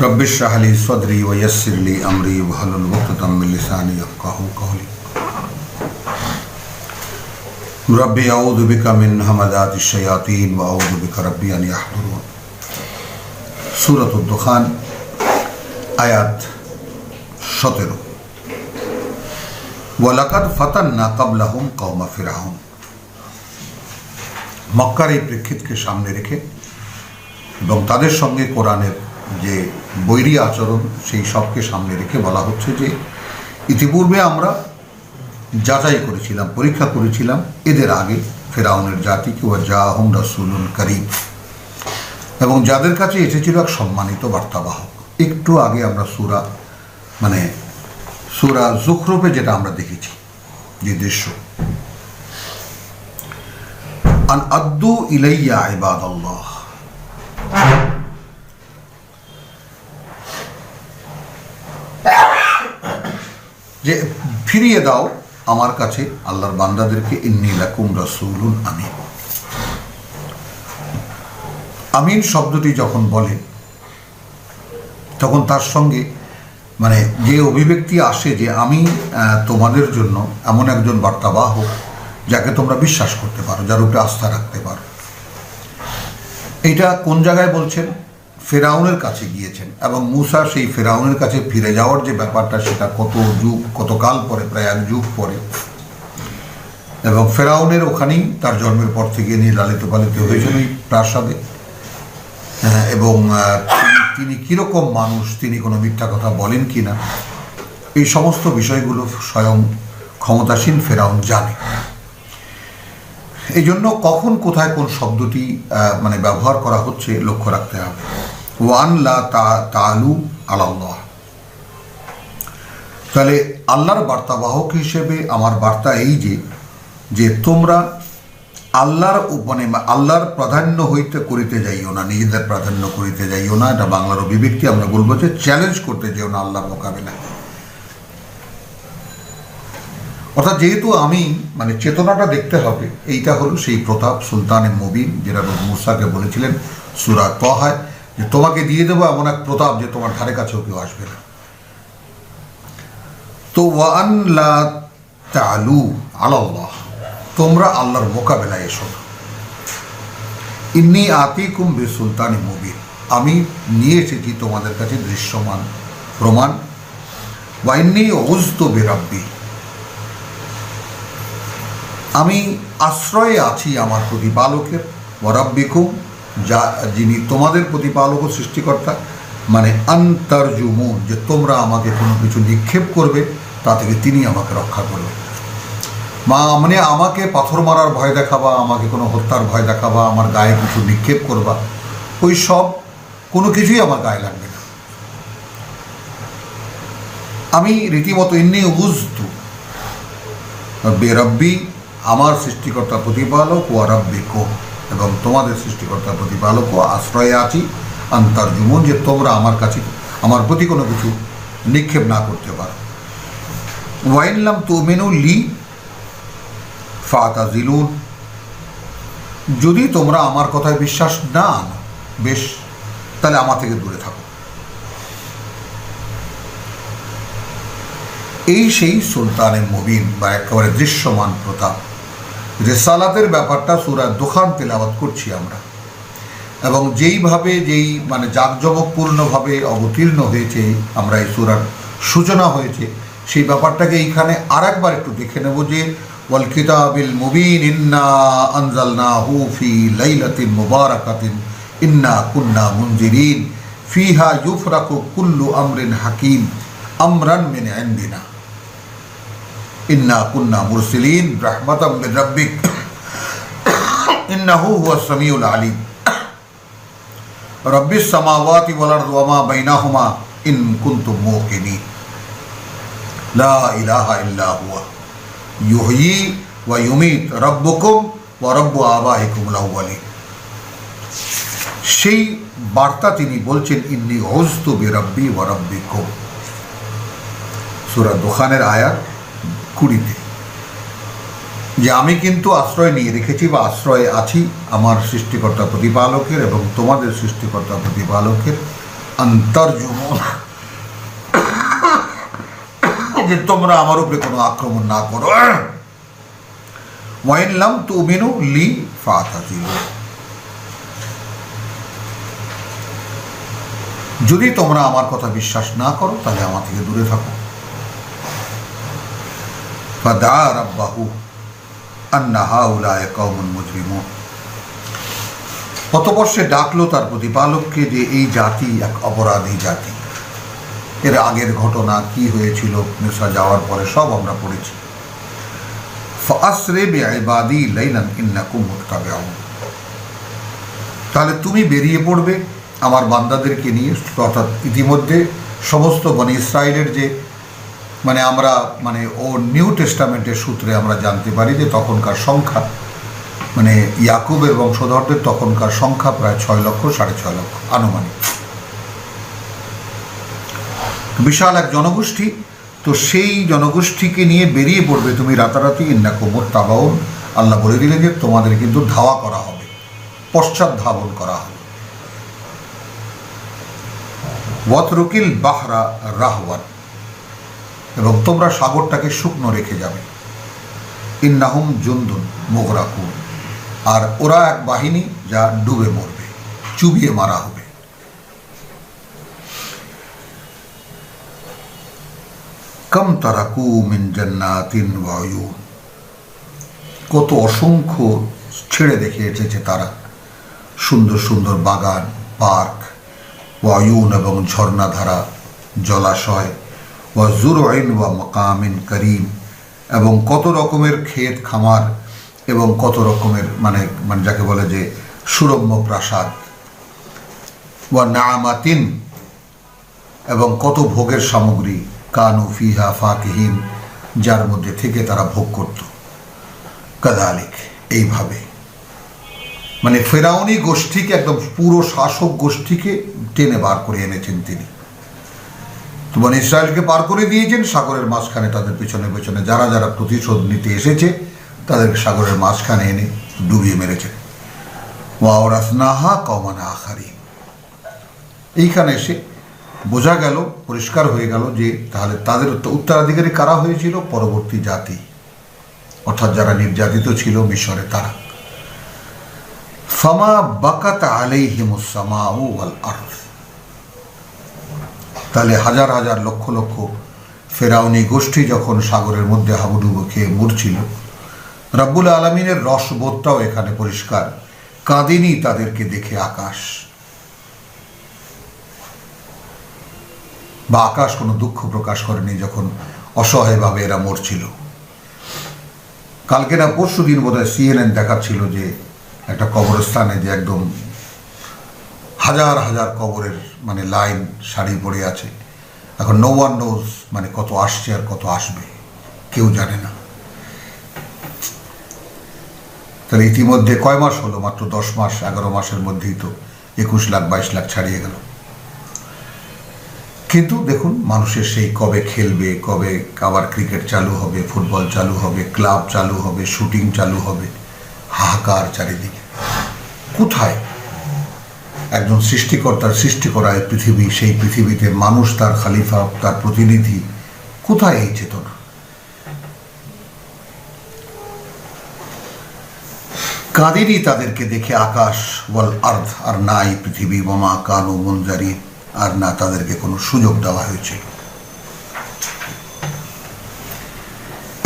Rabbi इश्रह ली सदरी व यस्सिर ली अमरी वहलुल उक़दतम मिन लिसानी यफ़क़हू क़ौली। रब्बि अऊज़ु बिका मिन हमज़ातिश शयातीन व अऊज़ु बिका रब्बि अन यहज़ुरून। सूरतुद दुखान आयात 17। वलक़द फ़तन्ना क़ब्लहुम क़ौम फ़िरऔन। মক্কার এই প্রেক্ষিতকে সামনে রেখে এবং তাদের সঙ্গে কোরআনের যে বৈরী আচরণ সেই সবকে সামনে রেখে বলা হচ্ছে যে ইতিপূর্বে আমরা যাচাই করেছিলাম, পরীক্ষা করেছিলাম এদের আগে ফেরাউনের জাতিকে, ওয়া জাআহুম রাসূলুন কারীম, এবং যাদের কাছে এসেছিল এক সম্মানিত বার্তাবাহক। একটু আগে আমরা সূরা যুখরুফে যেটা আমরা দেখেছি যে দৃশ্য, আন আদ্দু ইলাইয়া ইবাদাল্লাহ, যে ফিরিয়ে দাও আমার কাছে আল্লাহর বান্দাদেরকে, ইন্নী লাকুম রাসূলুন আমিন। আমিন শব্দটি যখন বলে তখন তার সঙ্গে যে অভিব্যক্তি আসে যে আমি তোমাদের জন্য এমন একজন বার্তাবাহক যাকে তোমরা বিশ্বাস করতে পারো, যার উপরে আস্থা রাখতে পারো। এটা কোন জায়গায় বলছেন? ফেরাউনের কাছে গিয়েছেন এবং মূসা সেই ফেরাউনের কাছে ফিরে যাওয়ার যে ব্যাপারটা সেটা কতকাল পরে, প্রায় এক যুগ পরে, এবং ফেরাউনের ওখানেই তার জন্মের পর থেকে নিয়ে লালিত পালিত হয়েছেন ওই প্রাসাদে, এবং তিনি কীরকম মানুষ, তিনি কোনো মিথ্যা কথা বলেন কি না, এই সমস্ত বিষয়গুলো স্বয়ং ক্ষমতাসীন ফেরাউন জানে। এই জন্য কখন কোথায় কোন শব্দটি ব্যবহার করা হচ্ছে লক্ষ্য রাখতে হবে। ওয়ান লা তালু আলাল্লাহ, তাহলে আল্লাহর বার্তাবাহক হিসেবে আমার বার্তা এই যে তোমরা আল্লাহর প্রাধান্য করিতে যাইও না, নিজেদের প্রাধান্য করিতে যাইও না। এটা বাংলার অভিব্যক্তি, আমরা বলবো যে চ্যালেঞ্জ করতে যাইও না আল্লাহর মোকাবিলায়। অর্থাৎ যেহেতু আমি চেতনাটা দেখতে হবে, এইটা হলো সেই প্রতাপ সুলতানে মুবিন, যেটা মূসাকে বলেছিলেন সূরা তাহায় যে তোমাকে দিয়ে দেবো এমন এক প্রতাপ যে তোমার ধারে কাছেও কেউ আসবে না। তো ওয়ান লা তালু আলাল্লাহ, তোমরা আল্লাহর মোকাবেলায় এসো না। ইন্নী আতিকুম বিসুলতানি মুবিন, আমি নিয়ে এসেছি তোমাদের কাছে দৃশ্যমান প্রমাণ। ওয়া ইন্নী উযতু বিরাব্বি, আমি আশ্রয়ে আছি আমার প্রতিপালকের, ওয়া রাব্বিকুম, যিনি তোমাদের প্রতিপালক ও সৃষ্টিকর্তা, আনতারজুমুন, যে তোমরা আমাকে কোনো কিছু নিক্ষেপ করবে তা থেকে তিনি আমাকে রক্ষা করবে। আমাকে পাথর মারার ভয় দেখাবা, আমাকে কোনো হত্যার ভয় দেখাবা, আমার গায়ে কিছু নিক্ষেপ করবা, ওই সব কোনো কিছুই আমার গায়ে লাগবে না। আমি রীতিমতো ইন্নী উযতু বিরাব্বি, আমার সৃষ্টিকর্তা প্রতিপালক, ওয়া রাব্বিকুম, এবং তোমাদের সৃষ্টিকর্তা প্রতিপালক ও আশ্রয়ে আছি, আনতারজুমুন, যে তোমরা আমার কাছে আমার প্রতি কোনো কিছু নিক্ষেপ না করতে পারো। ওয়া ইন লাম তুমিনু লি ফাতাজিলুন, যদি তোমরা আমার কথায় বিশ্বাস না আনো, বেশ, তাহলে আমার থেকে দূরে থাকো। এই সেই সুলতানে মুবিন বা একেবারে দৃশ্যমান প্রতাপ। রিসালাতের ব্যাপারটা সূরা দুখান তেলাওয়াত করছি আমরা, এবং যেইভাবে জাঁকজমকপূর্ণভাবে অবতীর্ণ হয়েছে আমরা এই সূরার সূচনা হয়েছে, সেই ব্যাপারটাকে এইখানে আর একবার একটু দেখে নেব যে ওয়াল কিতাবিল মুবিন ইন্না আনজালনাহু ফি লাইলাতিন মুবারাকাতিন ইন্না কুন্না মুনজিরিন ফিহা ইউফরাকু কুল্লু আমরিন হাকিম আমরান মিন ইনদিনা ইন্না কুন্না মুরসিলিন রাহমাতাম মির রাব্বিক ইন্নাহু হুয়াস সামিউল আলিম রব্বিস সামাওয়াতি ওয়াল আরদি ওয়া মা বাইনাহুমা ইন কুনতুম মুকিনিন লা ইলাহা ইল্লা হুয়া ইউহয়ি ওয়া ইউমীত রাব্বুকুম ওয়া রাব্বু আবাইকুমুল আউয়ালিন। সেই বার্তা তিনি বলছেন ইন্নী উযতু বিরাব্বি ওয়া রাব্বিকুম, সূরা দুখানের আয়াত 20, যে আমি কিন্তু আশ্রয় নিয়ে রেখেছি বা আশ্রয়ে আছি আমার সৃষ্টিকর্তা প্রতিপালকের এবং তোমাদের সৃষ্টিকর্তা প্রতিপালকের, আনতারজুমুন, যে তোমরা আমার উপরে কোনো আক্রমণ না করো। ওয়াইন লাম তুমিনু লি ফাতাজিলু, যদি তোমরা আমার কথা বিশ্বাস না করো তাহলে আমার থেকে দূরে থাকো। ফাদা রাব্বাহু আন্না হাউলায়ে কওমুন মুজরিমুন, অতঃপর সে ডাকলো তার প্রতিপালককে যে এই জাতি এক অপরাধী জাতি। এর আগের ঘটনা কি হয়েছিল মিসর যাওয়ার পরে সব আমরা পড়েছি। ফাসরি বিইবাদি লাইলান ইন্নাকুম মুত্তাবিউন, তাহলে তুমি বেরিয়ে পড়বে আমার বান্দাদেরকে নিয়ে, অর্থাৎ ইতিমধ্যে সমস্ত বনি ইসরায়েলের যে আমরা ও নিউ টেস্টামেন্টের সূত্রে আমরা জানতে পারি যে তখনকার সংখ্যা ইয়াকুবের বংশধরদের তখনকার সংখ্যা প্রায় 6 লক্ষ 6.5 লক্ষ আনুমানিক, বিশাল এক জনগোষ্ঠী। তো সেই জনগোষ্ঠীকে নিয়ে বেরিয়ে পড়বে তুমি রাতারাতি, ইন্নাকুম মুত্তাবাউন, আল্লাহ বলে দিলেন যে তোমাদের কিন্তু ধাওয়া করা হবে, পশ্চাৎ ধাবন করা হবে। ওয়াতরুকিল বাহরা রাহওয়ান, এবং তোমরা সাগরটাকে শুকনো রেখে যাবে। ইন্নাহুম জুনদুন মুগরাকুন, আর ওরা এক বাহিনী যা ডুবে মরবে, চুবিয়ে মারা হবে। কম তারাকু মিন জান্নাতিন ওয়া উয়ুন, কত অসংখ্য ছেড়ে দেখে এসেছে তারা, সুন্দর সুন্দর বাগান, পার্ক, ওয়া উয়ুন এবং ঝর্ণাধারা, জলাশয়, ওয়া যুরউইন ওয়া মাকামিন করিম, এবং কত রকমের ক্ষেত খামার, এবং কত রকমের যাকে বলে যে সুরম্য প্রাসাদ, ওয়া নামাতিন, এবং কত ভোগের সামগ্রী, কানু ফিহা ফাকিহিন, যার মধ্যে থেকে তারা ভোগ করত। কাযালিক, এইভাবে ফেরাউনি গোষ্ঠীকে একদম পুরো শাসক গোষ্ঠীকে টেনে বার করে এনেছেন তিনি। তো বনি ইসরায়েলকে পার করে দিয়েছেন সাগরের মাঝখানে, তাদের পেছনে পেছনে যারা যারা প্রতিশোধ নিতে এসেছে তাদেরকে সাগরের মাঝখানে এনে ডুবিয়ে মেরেছেন। ওয়াওরাসনাহা কওমান আখারিন, এইখানে এসে বোঝা গেল, পরিষ্কার হয়ে গেল যে তাহলে তাদের উত্তরাধিকারী কারা হয়েছিল, পরবর্তী জাতি, অর্থাৎ যারা নির্যাতিত ছিল মিশরে তারা। ফামা বাকাত আলাইহিমুস সামাউ ওয়াল আরদ, তাহলে হাজার হাজার লক্ষ লক্ষ ফেরাউনি গোষ্ঠী যখন সাগরের মধ্যে হাবুডুবু খেয়ে মরছিল, রব্বুল আলামিনের রসবোধটাও এখানে পরিষ্কার, কাঁদেনি তাদেরকে দেখে আকাশ, বা আকাশ কোনো দুঃখ প্রকাশ করেনি যখন অসহায়ভাবে এরা মরছিল। কালকে না পরশু দিন বোধহয় CNN দেখাচ্ছিল যে একটা কবরস্থানে যে একদম হাজার হাজার কবরের লাইন সারি পড়ে আছে। এখন নো ওয়ান নোজ কত আসছে আর কত আসবে কেউ জানে না। তাহলে ইতিমধ্যে কয় মাস হলো, মাত্র 10 মাস 11 মাসের মধ্যেই তো 21 লাখ 22 লাখ ছাড়িয়ে গেল। কিন্তু দেখুন মানুষের সেই কবে খেলবে, কবে আবার ক্রিকেট চালু হবে, ফুটবল চালু হবে, ক্লাব চালু হবে, শুটিং চালু হবে, হাহাকার চারিদিকে। কোথায় একজন সৃষ্টিকর্তার সৃষ্টি করা এই পৃথিবী, সেই পৃথিবীতে মানুষ তার খলিফা, তার প্রতিনিধি, কোথায় এই চেতনা? কাঁদেনি তাদেরকে দেখে আকাশ, ওয়াল আরদ, আর না এই পৃথিবী, ওয়ামা কানু মুনজারিন, আর না তাদেরকে কোনো সুযোগ দেওয়া হয়েছিল।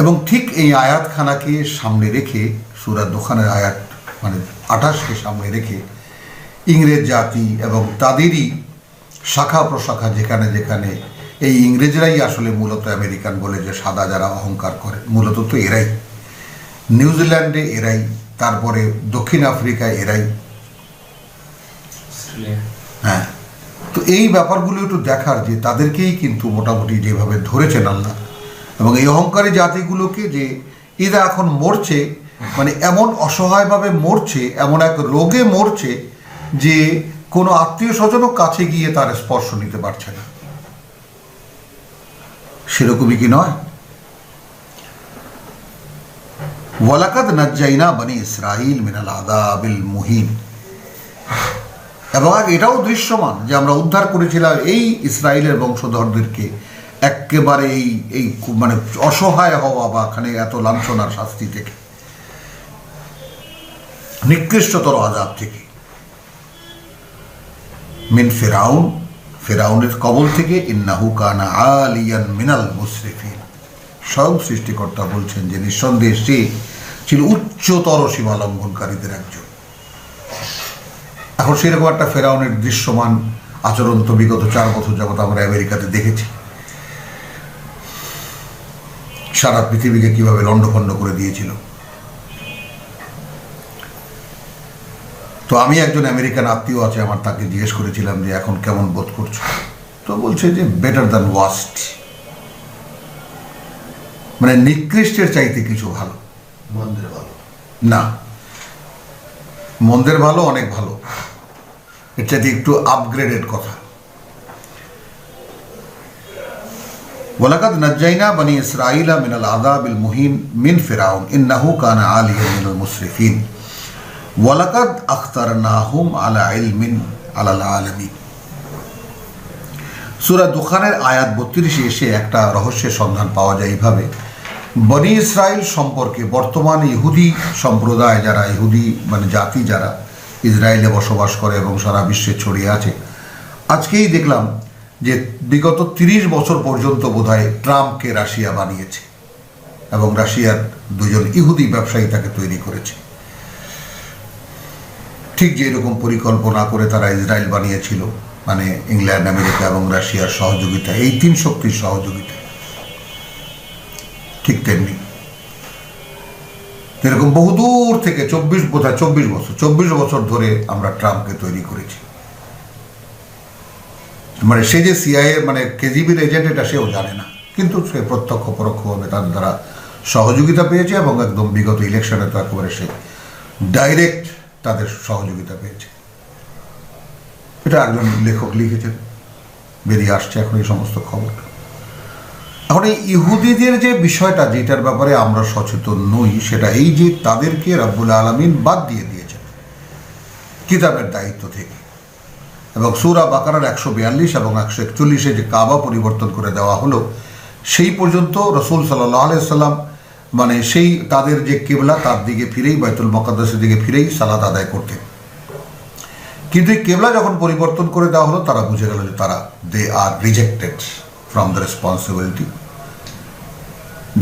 এবং ঠিক এই আয়াতখানাকে সামনে রেখে, সূরা দোখানের আয়াত 28কে সামনে রেখে ইংরেজ জাতি এবং তাদেরই শাখা প্রশাখা যেখানে যেখানে, এই ইংরেজরাই আসলে মূলত আমেরিকান বলে যে সাদা যারা অহংকার করে, মূলত তো এরাই, নিউজিল্যান্ডে এরাই, তারপরে দক্ষিণ আফ্রিকায় এরাই, হ্যাঁ। তো এই ব্যাপারগুলো একটু দেখার যে তাদেরকেই কিন্তু মোটামুটি যেভাবে ধরেছেন আল্লাহ, এবং এই অহংকারী জাতিগুলোকে যে এরা এখন মরছে, এমন অসহায়ভাবে মরছে, এমন এক রোগে মরছে যে কোনো আত্মীয় স্বজনও কাছে গিয়ে তার স্পর্শ নিতে পারছে না। সেরকমই কি নয়? ওয়ালাকাদ নাজ্জাইনা বনি ইসরাইল মিনাল আযাবিল মুহিন, এবং এটাও দৃশ্যমান যে আমরা উদ্ধার করেছিলাম এই ইসরায়েলের বংশধরদেরকে একেবারে এই এই মানে অসহায় হওয়া বা এখানে এত লাঞ্ছনার শাস্তি থেকে, নিকৃষ্টতর আযাব থেকে, মিন ফিরাউন, ফিরাউনের কবল থেকে, ইন্নাহু কানা আলিয়ান মিনাল মুসরিফিন। স্বয়ং সৃষ্টিকর্তা বলছেন যে নিঃসন্দেহে সে ছিল উচ্চতর সীমা লঙ্ঘনকারীদের একজন। এখন সেরকম একটা ফেরাউনের দৃশ্যমান আচরণ তো বিগত 4 বছর যাবত আমরা আমেরিকাতে দেখেছি। সারা পৃথিবীকে কিভাবে লণ্ডভণ্ড করে দিয়েছিল। তো আমি একজন আমেরিকান আত্মীয় আছে আমার, তাকে জিজ্ঞেস করেছিলাম যে এখন কেমন বোধ করছো, তো বলছে যে বেটার দ্যান ওয়াস্ট, মানে নিকৃষ্টের চাইতে কিছু ভালো। মন্দের ভালো না, মন্দের ভালো অনেক ভালো, এর চাইতে একটু আপগ্রেডেড কথা। ওয়ালাকাদ নাজ্জাইনা বনি ইসরাঈলা মিনাল আযাবিল মুহিন মিন ফিরাউন ইন্নাহু কানা আলিয়ান মিনাল মুসরিফিন ওয়ালাকাদ আখতারনাহুম আলা ইলমিন আলাল আলামিন। সূরা দুখানের আয়াত 32 এসে একটা রহস্যের সন্ধান পাওয়া যায় এইভাবে। বনি ইসরাইল সম্পর্কে বর্তমান ইহুদি সম্প্রদায় যারা, ইহুদি মানে জাতি যারা ইসরায়েলে বসবাস করে এবং সারা বিশ্বে ছড়িয়ে আছে, আজকেই দেখলাম যে বিগত 30 বছর পর্যন্ত বোধহয় ট্রাম্পকে রাশিয়া বানিয়েছে এবং রাশিয়ার 2জন ইহুদি ব্যবসায়ী তাকে তৈরি করেছে। ঠিক যে এরকম পরিকল্পনা করে তারা ইসরায়েল বানিয়েছিল, মানে ইংল্যান্ড, আমেরিকা এবং রাশিয়ার সহযোগিতা, এই 3 শক্তির সহযোগিতা, ঠিক তেমনি এরকম বহুদূর থেকে 24 বছর ধরে আমরা ট্রাম্পকে তৈরি করেছি। মানে সে যে সিআইএ মানে কেজিবির এজেন্ট এটা সেও জানে না, কিন্তু সে প্রত্যক্ষ পরোক্ষভাবে তাদের দ্বারা সহযোগিতা পেয়েছে এবং একদম বিগত ইলেকশনে তো একেবারে সে ডাইরেক্ট তাদের সহযোগিতা পেয়েছে। এটা একজন লেখক লিখেছেন, বেরিয়ে আসছে এখন এই সমস্ত খবর। এখন এই ইহুদিদের যে বিষয়টা যেটার ব্যাপারে আমরা সচেতন নই, সেটা এই যে তাদেরকে রব্বুল আলামিন বাদ দিয়ে দিয়েছেন কিতাবের দায়িত্ব থেকে। এবং সূরা বাকারার 142 এবং 141 যে কাবা পরিবর্তন করে দেওয়া হলো, সেই পর্যন্ত রাসূল সাল্লাল্লাহু আলাইহি সাল্লাম মানে সেই তাদের যে কিবলা তার দিকে ফিরেই, বাইতুল মুকাদ্দাসের দিকে ফিরেই সালাত আদায় করতেন। কিন্তু এই কিবলা যখন পরিবর্তন করে দেওয়া হলো, তারা বুঝে গেল যে তারা দে আর রিজেক্টেড ফ্রম দ্য রেসপন্সিবিলিটি,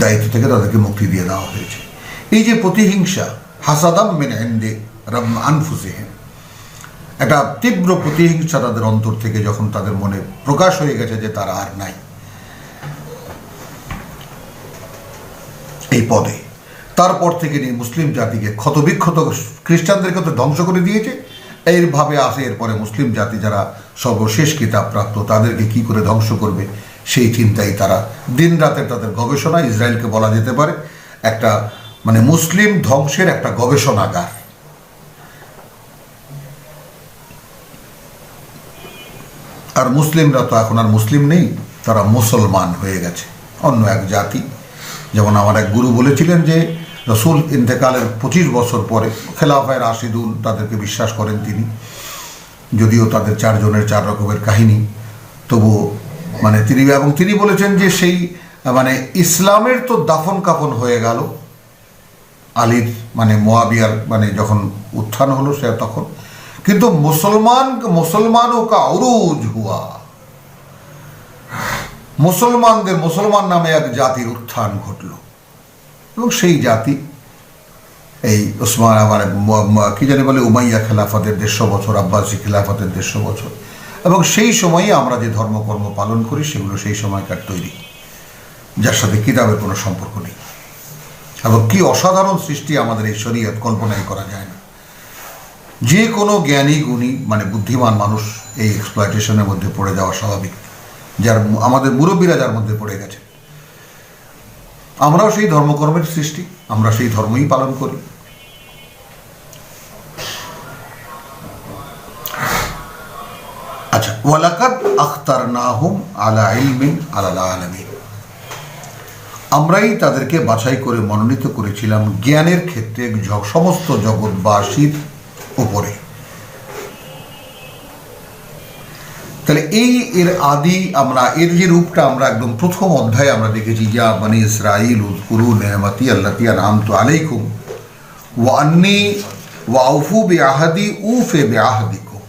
দায়িত্ব থেকে তাদেরকে মুক্তি দিয়ে দেওয়া হয়েছে। এই যে প্রতিহিংসা, হাসাদাম মিন ইনদি আনফুসিহিম, একটা তীব্র প্রতিহিংসা তাদের অন্তর থেকে যখন তাদের মনে প্রকাশ হয়ে গেছে যে তারা আর নাই এই পদে, তারপর থেকে নিয়ে মুসলিম জাতিকে ক্ষতবিক্ষত, খ্রিস্টানদেরকে তো ধ্বংস করে দিয়েছে, এইভাবে আসে এরপরে মুসলিম জাতি যারা সর্বশেষ কিতাব প্রাপ্ত তাদেরকে কি করে ধ্বংস করবে সেই চিন্তাই তারা দিন রাতে তাদের গবেষণা। ইসরায়েলকে বলা যেতে পারে একটা মানে মুসলিম ধ্বংসের একটা গবেষণাগার। আর মুসলিমরা তো এখন আর মুসলিম নেই, তারা মুসলমান হয়ে গেছে, অন্য এক জাতি। যেমন আমার এক গুরু বলেছিলেন যে রাসূল ইন্তেকালের 25 বছর পরে খেলাফায়ে রাশিদুন তাদেরকে বিশ্বাস করেন তিনি, যদিও তাদের 4 জনের 4 রকমের কাহিনী, তবুও মানে তিনি বলেছেন যে সেই মানে ইসলামের তো দাফন কাফন হয়ে গেল আলীর মানে মুয়াবিয়ার মানে যখন উত্থান হলো সে তখন, কিন্তু মুসলমানও কা উরুজ হুয়া, মুসলমান নামে এক জাতির উত্থান ঘটল। এবং সেই জাতি এই ওসমান মানে কি জানি বলে উমাইয়া খেলাফতের 150 বছর, আব্বাসী খেলাফতের 150 বছর, এবং সেই সময়ে আমরা যে ধর্মকর্ম পালন করি সেগুলো সেই সময়কার তৈরি, যার সাথে কিতাবের কোনো সম্পর্ক নেই। এবং কি অসাধারণ সৃষ্টি আমাদের এই শরীয়ত, কল্পনাই করা যায় না। যে কোনো জ্ঞানী গুণী মানে বুদ্ধিমান মানুষ এই এক্সপ্লয়টেশনের মধ্যে পড়ে যাওয়া স্বাভাবিক, যার আমাদের মুরব্বীরা যার মধ্যে পড়ে গেছে। আমরাও সেই ধর্মকর্মের সৃষ্টি, আমরা সেই ধর্মই পালন করি। আচ্ছা, ওয়ালাকাদ আখতারনাহুম আলা ইলমিন আলাল আলামিন, আমরাই তাদেরকে বাছাই করে মনোনীত করেছিলাম জ্ঞানের ক্ষেত্রে সমস্ত জগৎবাসীর উপরে। তাহলে এর আদি আমরা এর যে রূপটা আমরা একদম প্রথম অধ্যায়ে আমরা দেখেছি, ইয়া বনি ইসরাঈল উযকুরু নি'মাতি আল্লাতী আন'আমতু আলাইকুম ওয়া আন্নী ওয়া আউফু বিআহদি উফি বিআহদিকুম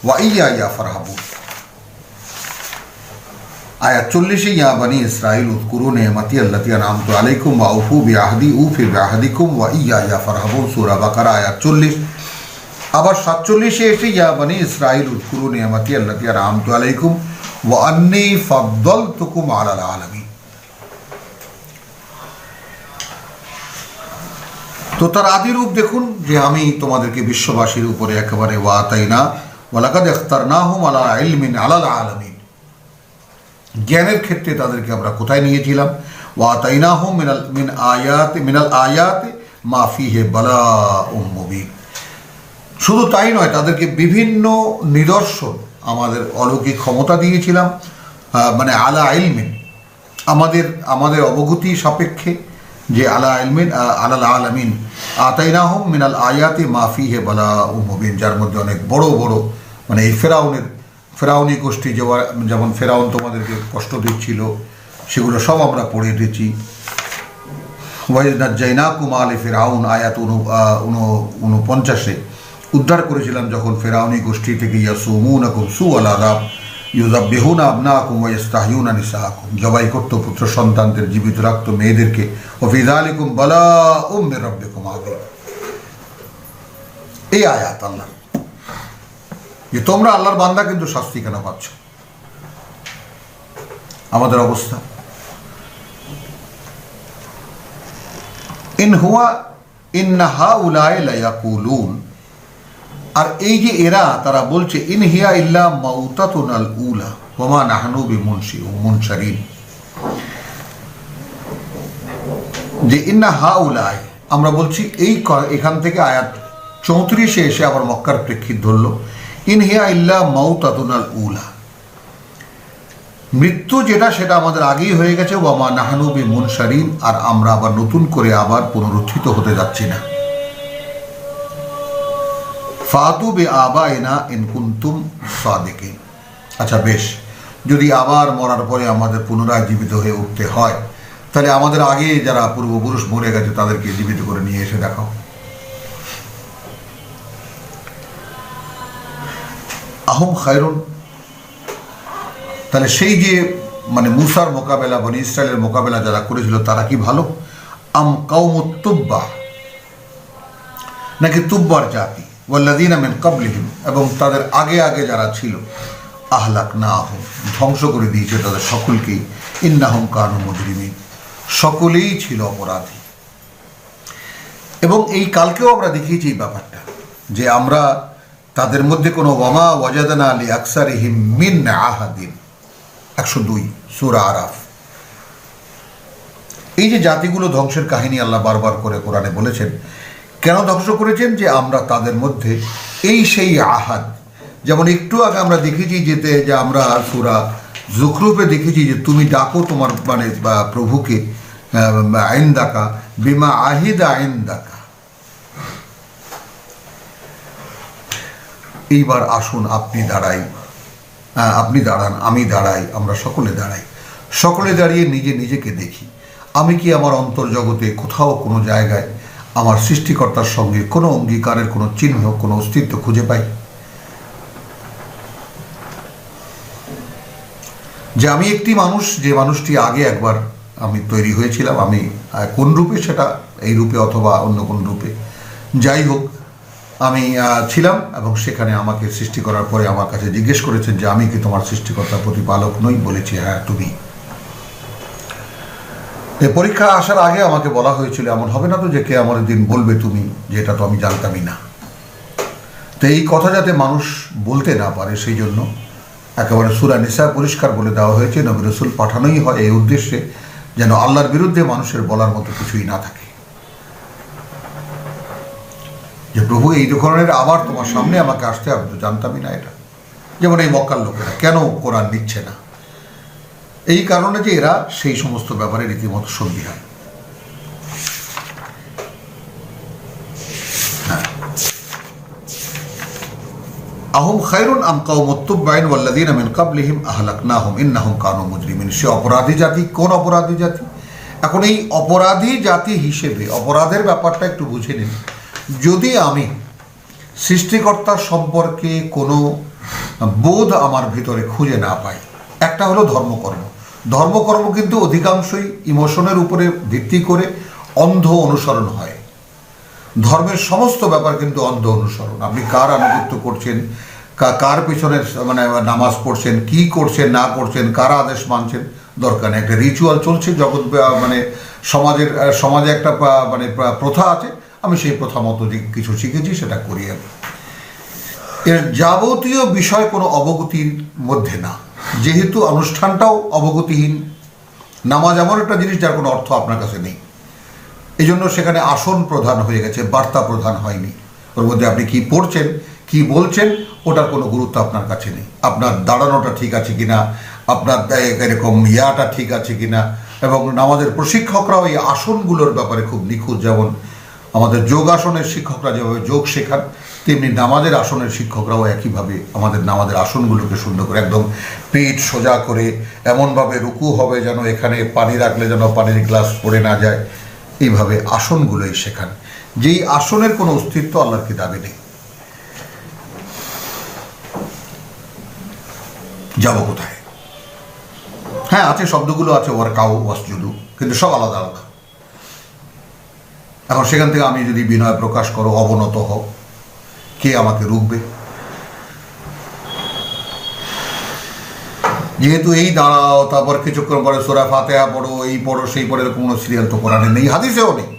ওয়া ইয়্যায়া ফারহাবুন। আয়াত 40, ইয়া বনি ইসরাঈল উযকুরু নি'মাতি আল্লাতী আন'আমতু আলাইকুম ওয়া আউফু বিআহদি উফি বিআহদিকুম ওয়া ইয়্যায়া ফারহাবুন, সূরা বাকারা আয়াত 40। আবার 47 এসে ইয়া বনি ইসরাঈল উযকুরু নি'মাতি আল্লাতী আন'আমতু আলাইকুম ওয়া আন্নী ফাদ্দালতুকুম আলাল আলামিন। তো তার আদি রূপ দেখুন যে আমি তোমাদেরকে বিশ্ববাসীর উপরে একেবারে ওয়াতাইনা ওয়ালাকাদ ইখতারনাহুম আলা ইলমিন আলাল আলামিন, জ্ঞানের ক্ষেত্রে তাদেরকে আমরা কোথায় নিয়েছিলাম, ওয়াতাইনাহুম মিনাল আয়াতি মা ফিহি বালাউম মুবিন। শুধু তাই নয়, তাদেরকে বিভিন্ন নিদর্শন আমাদের অলৌকিক ক্ষমতা দিয়েছিলাম, মানে আলা ইলমিন, আমাদের অবগতি সাপেক্ষে, যে আলা ইলমিন আলাল আলামিন। আতাইনাহুম মিনাল আয়াতি মা ফিহি বালাউম মুবিন, যার মধ্যে অনেক বড় বড়, মানে এই ফেরাউনি গোষ্ঠী যেমন ফেরাউন তোমাদেরকে কষ্ট দিচ্ছিল, সেগুলো সব আমরা পড়ে এসেছি। ওয়াইজ নাজ্জাইনাকুম আলা ফিরআউন আয়াত 49-এ উদ্ধার করেছিলাম যখন ফেরাউনি গোষ্ঠী থেকে ইয়াসুমুনাকুম সুআল আযাব ইউযাব্বিহুনা আবনাকুম ওয়া ইস্তাহয়ুনা নিসাআকুম, জবাই করত পুত্র সন্তানদের, জীবিত রাখত মেয়েদেরকে। ওয়া ফি যালিকুম বালাউম মির রাব্বিকুম আযীম। এই আয়াত আল্লাহ, যে তোমরা আল্লাহর বান্দা কিন্তু শাস্তি কেন পাচ্ছ। আমাদের অবস্থা ইন হুয়া ইন্না হাউলাই লা ইয়াকুলুন, আর এই যে এরা, তারা বলছে ইন হিয়া ইল্লা মাউতাতুনাল উলা ওয়া মা নাহনু বিমুনশারিন, যে ইন্না হাউলাই, আমরা বলছি এখান থেকে আয়াত 34-এ এসে আবার মক্কার প্রেক্ষিত ধরল, ইন হিয়া ইল্লা মাউতাতুনাল উলা, মৃত্যু যেটা সেটা আমাদের আগেই হয়ে গেছে, ওয়া মা নাহনু বিমুনশারিন, আর আমরা আবার নতুন করে আবার পুনরুত্থিত হতে যাচ্ছি না। ফাতু বি আবাইনা ইন কুনতুম সাদিকিন। আচ্ছা বেশ, যদি আবার মরার পরে আমাদের পুনরায় জীবিত হয়ে উঠতে হয়, তাহলে আমাদের আগে যারা পূর্বপুরুষ মরে গেছে তাদেরকে জীবিত করে নিয়ে এসে দেখাও। আহম খায়রুন, তাহলে সেই যে মানে মুসার মোকাবেলা, বনি ইসরায়েলের মোকাবেলা যারা করেছিল তারা কি ভালো? আম কাউমুত তুব্বা, নাকি তুব্বার জাতি, ওয়াল্লাযীনা মিন ক্বাবলিহিম, এবং তাদের আগে আগে যারা ছিল, আহলাকনাহুম, ধ্বংস করে দিয়েছে তাদের সকলকেই, ইন্নাহুম কানু মুজরিমিন, সকলেই ছিল অপরাধী। এবং এই কালকেও আমরা দেখিয়েছি এই ব্যাপারটা, যে আমরা তাদের মধ্যে কোনো ওয়ামা ওয়াজাদনা লি আকসারিহিম মিন আহাদিন, 102 সূরা আরাফ। এই যে জাতিগুলো ধ্বংসের কাহিনী আল্লাহ বারবার করে কোরআনে বলেছেন, কেন ধ্বংস করেছেন? যে আমরা তাদের মধ্যে সেই আহাদ, যেমন একটু আগে আমরা দেখেছি যে আমরা সূরা যুখরুফে দেখেছি যে তুমি ডাকো তোমার মানে প্রভুকে ইনদাকা বিমা আহিদা ইনদাকা। এইবার আসুন আপনি দাঁড়ান, আমি দাঁড়াই, আমরা সকলে দাঁড়াই, সকলে দাঁড়িয়ে নিজেকে দেখি, আমি কি আমার অন্তর্জগতে কোথাও কোনো জায়গায় আমার সৃষ্টিকর্তার সঙ্গে কোনো অঙ্গীকারের কোনো চিহ্ন, কোনো অস্তিত্ব খুঁজে পাই? যে আমি একটি মানুষ, যে মানুষটি আগে একবার আমি তৈরি হয়েছিলাম, আমি কোন রূপে, সেটা এই রূপে অথবা অন্য কোন রূপে, যাই হোক আমি ছিলাম, এবং সেখানে আমাকে সৃষ্টি করার পরে আমার কাছে জিজ্ঞেস করেছেন যে আমি কি তোমার সৃষ্টিকর্তার প্রতিপালক নই? বলেছি হ্যাঁ তুমি। এই পরীক্ষা আসার আগে আমাকে বলা হয়েছিল এমন হবে না তো যে কে আমার দিন বলবে তুমি, যেটা তো আমি জানতামই না। তো এই কথা যাতে মানুষ বলতে না পারে, সেই জন্য একেবারে সূরা নিসা পরিষ্কার বলে দেওয়া হয়েছে, নবী রাসূল পাঠানোই হয় এই উদ্দেশ্যে, যেন আল্লাহর বিরুদ্ধে মানুষের বলার মতো কিছুই না থাকে, যে প্রভু এই ধরনের আবার তোমার সামনে আমাকে আসতে হবে, তো জানতামই না এটা। যেমন এই মক্কার লোকেরা কেন কোরআন নিচ্ছে না? এই কারণে যে এরা সেই সমস্ত ব্যাপারে রীতিমতো সন্দিহান। আহুম খায়রুন আম কাওমুত তুব্বাইন ওয়াল্লাযীনা মিন ক্বাবলিহিম আহলাকনাহুম ইন্নাহুম কানু মুজরিমিন। সে অপরাধী জাতি। কোন অপরাধী জাতি? এখন এই অপরাধী জাতি হিসেবে অপরাধের ব্যাপারটা একটু বুঝে নিন। যদি আমি সৃষ্টিকর্তার সম্পর্কে কোনো বোধ আমার ভিতরে খুঁজে না পাই, একটা হলো ধর্মকর্ম। ধর্মকর্ম কিন্তু অধিকাংশই ইমোশনের উপরে ভিত্তি করে অন্ধ অনুসরণ হয়। ধর্মের সমস্ত ব্যাপার কিন্তু অন্ধ অনুসরণ। আপনি কার আনুগত্য করছেন, কার পিছনে মানে নামাজ পড়ছেন, কি করছেন না করছেন, কার আদেশ মানছেন, দরকার নেই। একটা রিচুয়াল চলছে জগৎ, মানে সমাজে একটা মানে প্রথা আছে, আমি সেই প্রথা মতো যে কিছু শিখেছি সেটা করি। আমি এর যাবতীয় বিষয় কোনো অবগতির মধ্যে না, যেহেতু অনুষ্ঠানটাও অবগতিহীন। নামাজ এমন একটা জিনিস যার কোনো অর্থ আপনার কাছে নেই, এই জন্য সেখানে আসন প্রধান হয়ে গেছে, বার্তা প্রধান হয়নি। ওর মধ্যে আপনি কি পড়ছেন, কি বলছেন, ওটার কোনো গুরুত্ব আপনার কাছে নেই। আপনার দাঁড়ানোটা ঠিক আছে কিনা, আপনার এরকম ইয়াটা ঠিক আছে কিনা। এবং নামাজের প্রশিক্ষকরাও এই আসনগুলোর ব্যাপারে খুব নিখুঁত। যেমন আমাদের যোগাসনের শিক্ষকরা যেভাবে যোগ শেখান, তেমনি নামাজের আসনের শিক্ষকরাও একইভাবে আমাদের নামাজের আসনগুলোকে সুন্দর করে একদম পেট সোজা করে এমনভাবে রুকু হবে যেন এখানে পানি রাখলে যেন পানির গ্লাস পড়ে না যায়, এইভাবে আসনগুলোই শেখান। যেই আসনের কোনো অস্তিত্ব আল্লাহর কিতাবে নেই। যাব কোথায়? হ্যাঁ আছে, শব্দগুলো আছে, ওয়ারকাউ ওয়াসজুদু, কিন্তু সব আলাদা আলাদা। এখন সেখান থেকে আমি যদি বিনয় প্রকাশ করো, অবনত হও, কে আমাকে রুখবে? যেহেতু এই দাঁড়াও, তারপর কিছুক্ষণ পরে সূরা ফাতিহা পড়ো, এই পড়ো সেই পড়ো, এরকম কোনো সিরিয়াল তো কোরআনে নেই, হাদিসেও নেই।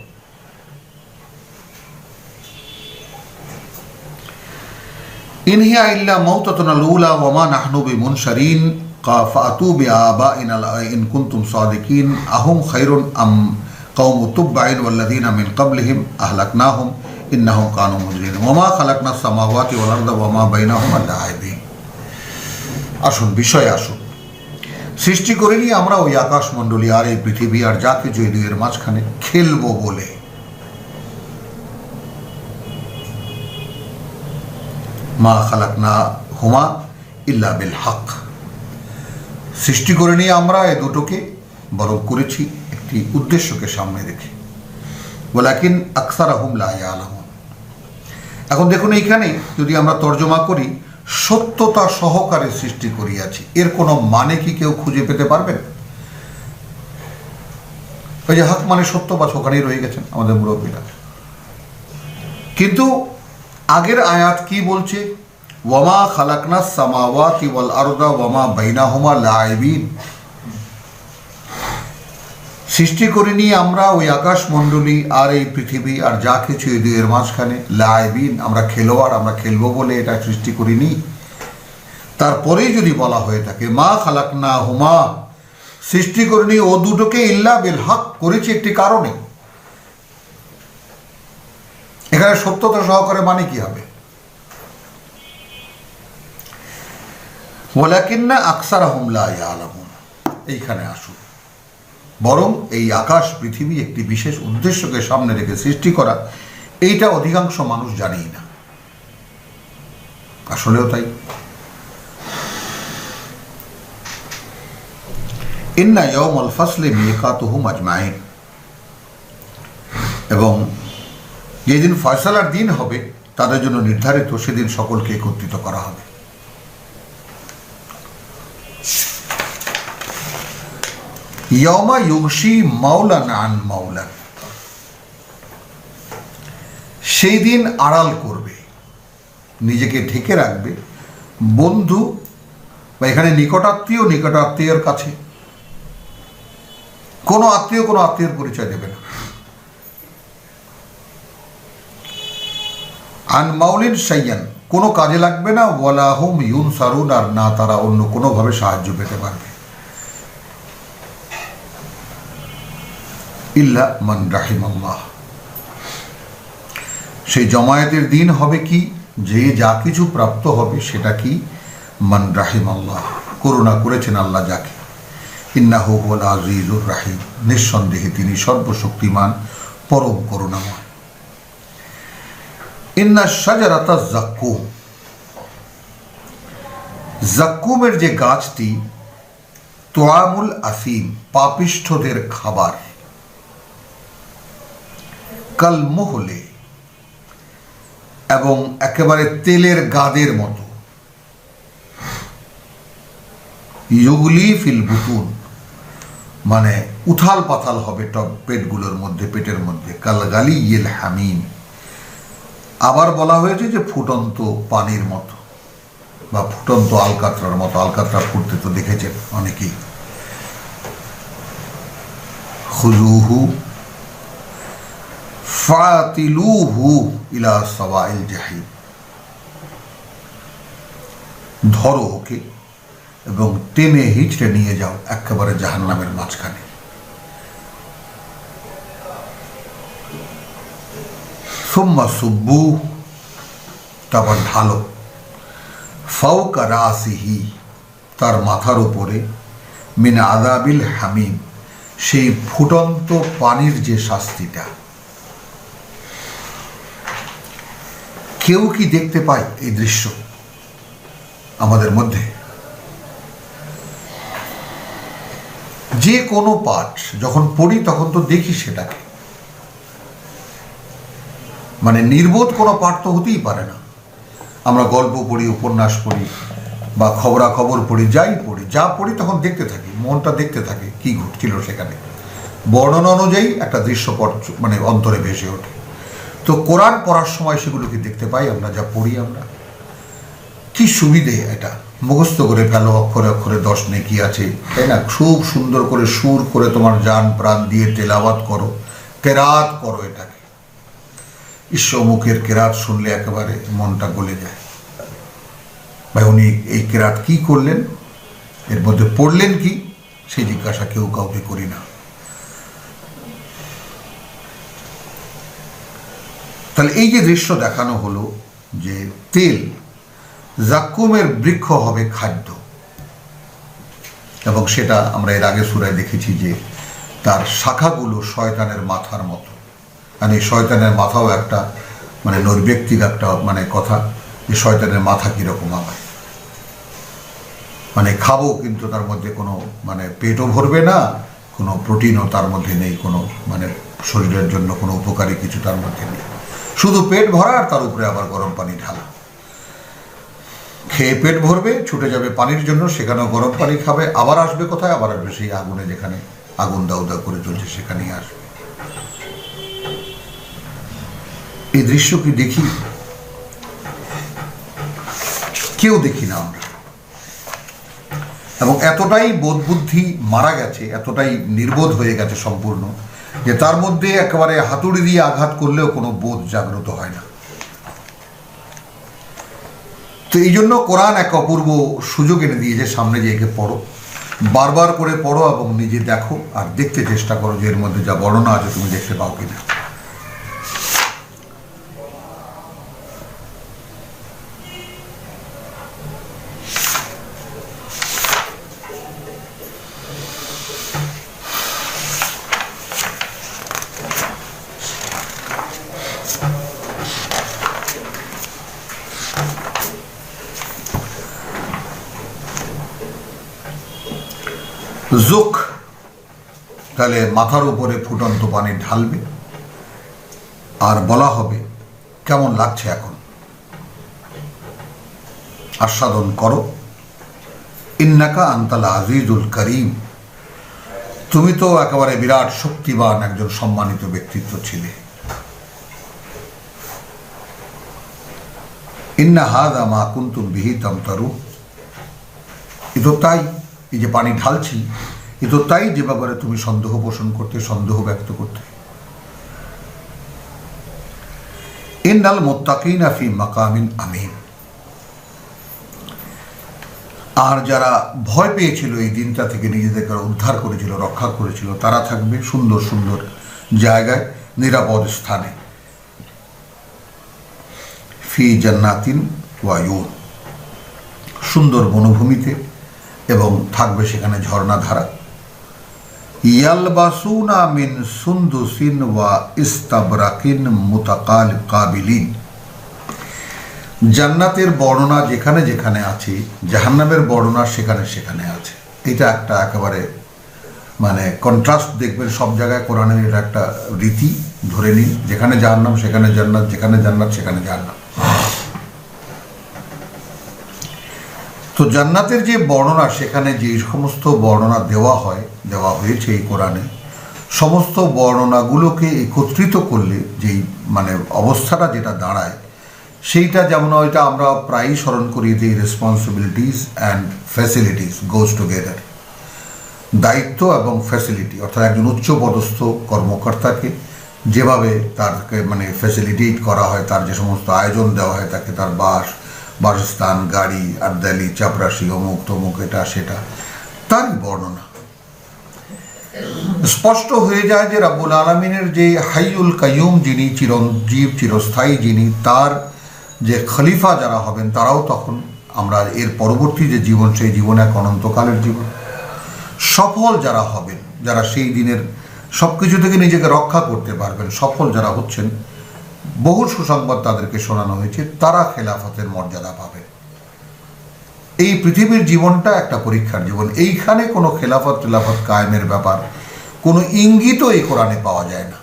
ইন হিয়া ইল্লা মাউতাতুনাল উলা ওয়া মা নাহনু বিমুনশারিন ফাতু বিআবাইনা ইন কুনতুম সাদিকিন আহুম খায়রুন আম কাওমু তুব্বাইন ওয়াল্লাযীনা মিন ক্বাবলিহিম আহলাকনাহুম ইন্নাহুম কানু মুজরিমিন ওয়া মা খালাকনাস সামাওয়াতি ওয়াল আরদা ওয়া মা বাইনাহুমা লাঈবিন। আসুন বিষয়ে আসুন। সৃষ্টি করিনি আমরা ওই আকাশমণ্ডলী আর এই পৃথিবী আর যা কিছু এই দুইয়ের মাঝখানে খেলবো বলে। মা খালাকনা হুমা ইল্লা বিল হক। সৃষ্টি করিনি আমরা এই দুটোকে, বরং করেছি একটি উদ্দেশ্যকে সামনে রেখে। ওয়ালাকিন আকসারাহুম লা ইয়ালামুন। এখন দেখুন এইখানে যদি আমরা তর্জমা করি, সত্যতা সহকারে সৃষ্টি করিয়াছি, এর কোনো মানে কি কেউ খুঁজে পেতে পারবেন? ওই যে হক মানে সত্য, বা ওখানেই রয়ে গেছেন আমাদের মুরব্বীরা। কিন্তু আগের আয়াত কি বলছে? ওয়ামা খালাকনাস সামাওয়াতি ওয়াল আরদা ওয়ামা বাইনাহুমা লাঈবিন। সৃষ্টি করিনি আমরা ওই আকাশমণ্ডলী আর এই পৃথিবী আর যা কিছু এই দুইয়ের মাঝখানে লাঈবিন, আমরা খেলোয়াড়, আমরা খেলবো বলে এটা সৃষ্টি করিনি। তারপরেই যদি বলা হয়ে থাকে মা খালাকনা হুমা, সৃষ্টি করিনি ও দুটোকে ইল্লা বিল হক, করেছি একটি কারণে। এখানে সত্যতা সহকারে মানে কি হবে? ওয়ালাকিন্না আকসারাহুম লা ইয়ালামুন। এইখানে আসুন, বরং এই আকাশ পৃথিবী একটি বিশেষ উদ্দেশ্যকে সামনে রেখে সৃষ্টি করা, এইটা অধিকাংশ মানুষ জানেই না। আসলেও তাই। ইন্না ইয়াউমাল ফাসলি মিকাতুহুম আজমাইন। এবং যেদিন ফয়সালার দিন হবে তাদের জন্য নির্ধারিত, সেদিন সকলকে একত্রিত করা হবে। ইয়াউমা ইউগশি মাওলান আন মাওলান। সেই দিন আড়াল করবে, নিজেকে ঢেকে রাখবে বন্ধু বা এখানে নিকটাত্মীয়ের কাছে। কোনো আত্মীয়ের পরিচয় দেবে না। আন মাউলিন সাইয়ান, কোনো কাজে লাগবে না। ওয়ালা হুম ইউনসারুন, আর না তারা অন্য কোনোভাবে সাহায্য পেতে পারবে। ইল্লা মান রাহিমাল্লাহ। সেই জমায়েতের দিন হবে কি, যে যা কিছু প্রাপ্ত হবে সেটা কি? মান রাহিমাল্লাহ, করুণা করেছেন আল্লাহ যাকে। ইন্নাহু হুয়াল আজিজুর রাহিম, নিঃসন্দেহে তিনি সর্বশক্তিমান, পরম করুণাময়। ইন্না শাজারাতাজ যাক্কুম, জাক্কুমের যে গাছটি তোয়ামুল আসিম, পাপিষ্ঠদের খাবার, কালমোহলে, এবং একেবারে তেলের গাদের মতো, ইউগলি ফিল বুতুন, মানে উথাল পাথাল হবে পেটগুলোর মধ্যে, পেটের মধ্যে, কালগালি ইয়েল হামিম। আবার বলা হয়েছে যে ফুটন্ত পানির মতো বা ফুটন্ত আলকাতরার মতো। আলকাতরা ফুটতে তো দেখেছেন অনেকেই। খুজুহু ফাতিলুহু ইলা সাওয়াইল জাহিম, ধরো ওকে এবং টেনে হিচড়ে নিয়ে যাও একেবারে জাহান্নামের মাঝখানে। সুম্মা সুব্বু, তারপর ঢালো, ফাওকা রাসিহি, তার মাথার উপরে, মিন আযাবিল হামিম, সেই ফুটন্ত পানির যে শাস্তিটা। কেউ কি দেখতে পায় এই দৃশ্য আমাদের মধ্যে? যে কোনো পাঠ যখন পড়ি তখন তো দেখি সেটাকে, মানে নির্বোধ কোনো পাঠ তো হতেই পারে না। আমরা গল্প পড়ি, উপন্যাস পড়ি বা খবরাখবর পড়ি, যাই পড়ি, যা পড়ি তখন দেখতে থাকি, মনটা দেখতে থাকে কি ঘটছিল সেখানে। বর্ণনা অনুযায়ী একটা দৃশ্যপট মানে অন্তরে ভেসে ওঠে। তো কোরআন পড়ার সময় সেগুলোকে দেখতে পাই আমরা, যা পড়ি আমরা। কি সুবিধে এটা, মুখস্থ করে ফেলো, অক্ষরে অক্ষরে 10 নেকি আছে, তাই না? খুব সুন্দর করে সুর করে তোমার জান প্রাণ দিয়ে তেলাওয়াত করো, কেরাত করো এটাকে। ঈশ্বরমুখের কেরাত শুনলে একেবারে মনটা গলে যায়। ভাই উনি এই কেরাত কি করলেন, এর মধ্যে পড়লেন কি, সেই জিজ্ঞাসা কেউ কাউকে করি না। তাহলে এই যে দৃশ্য দেখানো হলো যে তেল, জাক্কুমের বৃক্ষ হবে খাদ্য, এবং সেটা আমরা এর আগে সূরায় দেখেছি যে তার শাখাগুলো শয়তানের মাথার মতো। আর এই শয়তানের মাথাও একটা মানে নৈর্ব্যক্তিক একটা মানে কথা, যে শয়তানের মাথা কীরকম আমায়, মানে খাবো কিন্তু তার মধ্যে কোনো মানে পেটও ভরবে না, কোনো প্রোটিনও তার মধ্যে নেই, কোনো মানে শরীরের জন্য কোনো উপকারী কিছু তার মধ্যে নেই, শুধু পেট ভরা আর তার উপরে আবার গরম পানি ঢালা। খেয়ে পেট ভরবে, ছুটে যাবে পানির জন্য, সেখানেও গরম পানি খাবে, আবার আসবে কোথায়, আবার আসবে সেই আগুনে, যেখানে আগুন দাউ দাউ করে চলছে সেখানেই আসবে। এই দৃশ্য কি দেখি? কেউ দেখি না আমরা। এবং এতটাই বোধ বুদ্ধি মারা গেছে, এতটাই নির্বোধ হয়ে গেছে সম্পূর্ণ, যে তার মধ্যে একেবারে হাতুড়ি দিয়ে আঘাত করলেও কোনো বোধ জাগ্রত হয় না। তো এই জন্য কোরআন এক অপূর্ব সুযোগ এনে দিয়েছে সামনে, যে একে পড়ো, বারবার করে পড়ো এবং নিজে দেখো আর দেখতে চেষ্টা করো যে এর মধ্যে যা বর্ণনা আছে তুমি দেখতে পাও কিনা। জুক, তাহলে মাথার উপরে ফুটন্ত পানি ঢালবে আর বলা হবে কেমন লাগছে এখন, আস্বাদন করো। ইন্নাকা আনতাল আজিজুল করিম, তুমি তো একেবারে বিরাট শক্তিবান একজন সম্মানিত ব্যক্তিত্ব ছিলে। ইন্না হাযা মা কুনতুম বিহি তামতারু, এ তো তাই, এই যে পানি ঢালছি এ তো তাই যে ব্যাপারে তুমি সন্দেহ পোষণ করতে, সন্দেহ ব্যক্ত করতে। ইন্নাল মুত্তাকিনা ফি মাকামিন আমিন, আর যারা ভয় পেয়েছিল এই দিনটা থেকে, নিজেদেরকে উদ্ধার করেছিল, রক্ষা করেছিল, তারা থাকবে সুন্দর সুন্দর জায়গায়, নিরাপদ স্থানে। ফি জান্নাতিন ওয়া ইউন, সুন্দর বনভূমিতে, এবং থাকবে সেখানে ঝর্ণাধারা। ইয়ালবাসুনা মিন সুন্দুসিন ওয়া ইস্তাবরাকিন মুতাকাবিলিন, জান্নাতের বর্ণনা যেখানে যেখানে আছে, জাহান্নামের বর্ণনা সেখানে সেখানে আছে। এটা একটা একেবারে মানে কন্ট্রাস্ট দেখবেন সব জায়গায় কোরআনের। এটা একটা রীতি, ধরে নিন যেখানে জাহান্নাম সেখানে জান্নাত, যেখানে জান্নাত সেখানে জাহান্নাম। তো জান্নাতের যে বর্ণনা, সেখানে যে সমস্ত বর্ণনা দেওয়া হয়েছে এই কোরআনে, সমস্ত বর্ণনাগুলোকে একত্রিত করলে যেই মানে অবস্থাটা যেটা দাঁড়ায়, সেইটা যেমন ওইটা আমরা প্রায়ই স্মরণ করি যে responsibilities and facilities goes together. দায়িত্ব এবং ফ্যাসিলিটি, অর্থাৎ একজন উচ্চপদস্থ কর্মকর্তাকে যেভাবে তারকে মানে ফ্যাসিলিটেট করা হয়, তার যে সমস্ত আয়োজন দেওয়া হয় তাকে, তার বাসস্থান, গাড়ি, আড্ডালি, চাপরাশি, অমুক তমুক, এটা সেটা, তারই বর্ণনা স্পষ্ট হয়ে যায় যে রাব্বুল আলামিনের যে হাইয়ুল কাইয়ুম, যিনি চিরঞ্জীব চিরস্থায়ী, যিনি তার যে খলিফা যারা হবেন তারাও তখন আমরা এর পরবর্তী যে জীবন, সেই জীবন এক অনন্তকালের জীবন। সফল যারা হবেন, যারা সেই দিনের সব কিছু থেকে নিজেকে রক্ষা করতে পারবেন, সফল যারা হচ্ছেন, বহু সুসংবাদ তাদেরকে শোনানো হয়েছে, তারা খেলাফতের মর্যাদা পাবে। এই পৃথিবীর জীবনটা একটা পরীক্ষার জীবন। এইখানে কোনো খেলাফত কায়েমের ব্যাপার কোনো ইঙ্গিতও এই কোরআনে পাওয়া যায় না।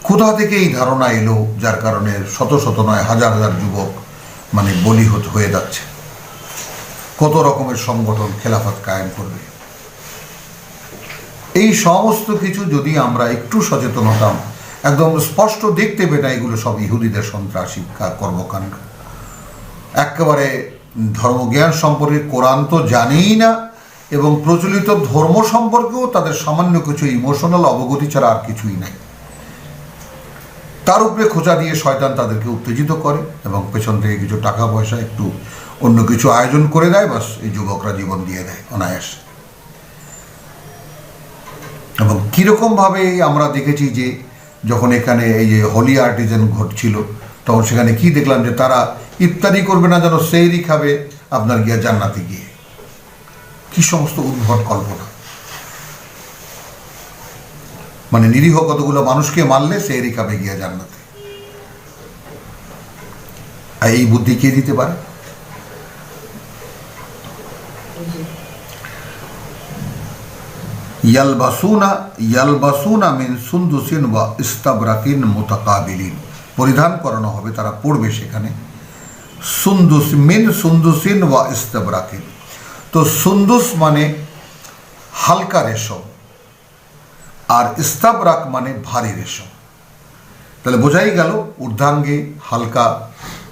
কোথা থেকে এই ধারণা এলো, যার কারণে শত শত নয় হাজার হাজার যুবক মানে বলি হয়ে যাচ্ছে? কত রকমের সংগঠন খেলাফত কায়েম করবে? এই সমস্ত কিছু যদি আমরা একটু সচেতন হতাম, একদম স্পষ্ট দেখতে পেতাম এগুলো সব ইহুদিদের সন্ত্রাসী কর্মকাণ্ড। একেবারে ধর্মজ্ঞান সম্পর্কে কোরআন তো জানেই না, এবং প্রচলিত ধর্ম সম্পর্কেও তাদের সামান্য কিছু ইমোশনাল অবগতি ছাড়া আর কিছুই নাই। তার উপরে খোঁচা দিয়ে শয়তান তাদেরকে উত্তেজিত করে এবং পেছন থেকে কিছু টাকা পয়সা, একটু অন্য কিছু আয়োজন করে দেয়, বাস এই যুবকরা জীবন দিয়ে দেয় অনায়াসে। এবং কীরকমভাবে আমরা দেখেছি যে যখন এখানে এই যে হোলি আর্টিজেন ঘটছিল, তখন সেখানে কি দেখলাম যে তারা ইফতারি করবে না, যেন সেহরি খাবে আপনার গিয়ে জান্নাতে গিয়ে। কি সমস্ত উদ্ভট কল্পনা! মানে নিরীহ কতগুলো মানুষকে মারলে সেহরি খাবে গিয়ে জান্নাতে। আর এই বুদ্ধি কে দিতে পারে? ইয়ালবাসুনা মিন সুন্দুসিন ওয়া ইস্তাবরাকিন মুতাকাবিলিন, পরিধান করানো হবে, তারা পড়বে সেখানে সুন্দুসিন ওয়া ইস্তাবরাকিন। তো সুন্দুস মানে হালকা রেশম, আর ইস্তাবরাক মানে ভারী রেশম। তাহলে বোঝাই গেল ঊর্ধ্বাঙ্গে হালকা